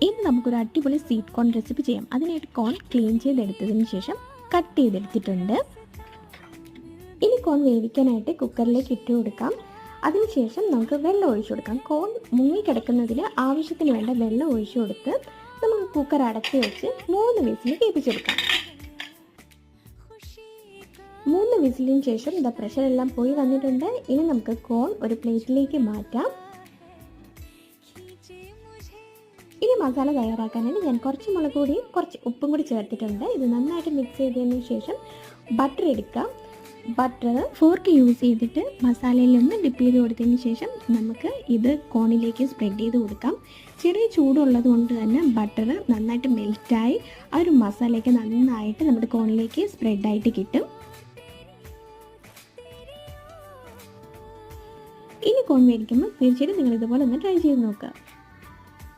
ഇനി നമുക്കൊരു അടിപൊളി സ്വീറ്റ് കോൺ റെസിപ്പി ചെയ്യാം. അതിനായിട്ട് കോൺ ക്ലീൻ ചെയ്തെടുത്തതിന് ശേഷം കട്ട് ചെയ്തെടുത്തിട്ടുണ്ട്. ഇനി കോൺ വേവിക്കാനായിട്ട് കുക്കറിലേക്ക് ഇട്ട് കൊടുക്കാം. അതിനുശേഷം നമുക്ക് വെള്ളം ഒഴിച്ചു കൊടുക്കാം. കോൺ മുങ്ങിക്കിടക്കുന്നതിന് ആവശ്യത്തിന് വേണ്ട വെള്ളം ഒഴിച്ചു കൊടുത്ത് നമുക്ക് കുക്കർ അടച്ച് വെച്ച് 3 വിസിൽ കേൾപ്പിച്ചെടുക്കാം. 3 വിസിലിന് ശേഷം പ്രഷറെല്ലാം പോയി വന്നിട്ടുണ്ട്. ഇനി നമുക്ക് കോൺ ഒരു പ്ലേറ്റിലേക്ക് മാറ്റാം. ഇനി മസാല തയ്യാറാക്കാനായിട്ട് ഞാൻ കുറച്ച് മുളക് പൊടിയും കുറച്ച് ഉപ്പും കൂടി ചേർത്തിട്ടുണ്ട്. ഇത് നന്നായിട്ട് മിക്സ് ചെയ്തതിന് ശേഷം ബട്ടർ എടുക്കാം. ബട്ടർ ഫോർക്ക് യൂസ് ചെയ്തിട്ട് മസാലയിലൊന്ന് ഡിപ്പ് ചെയ്ത് കൊടുത്തതിന് ശേഷം നമുക്ക് ഇത് കോണിലേക്ക് സ്പ്രെഡ് ചെയ്ത് കൊടുക്കാം. ചെറിയ ചൂടുള്ളത് കൊണ്ട് തന്നെ ബട്ടർ നന്നായിട്ട് മെൽറ്റായി ആ ഒരു മസാലയൊക്കെ നന്നായിട്ട് നമ്മുടെ കോണിലേക്ക് സ്പ്രെഡായിട്ട് കിട്ടും. ഇനി കോൺ മേടിക്കുമ്പോൾ തീർച്ചയായിട്ടും നിങ്ങൾ ഇതുപോലെ ഒന്ന് ട്രൈ ചെയ്ത് നോക്കുക.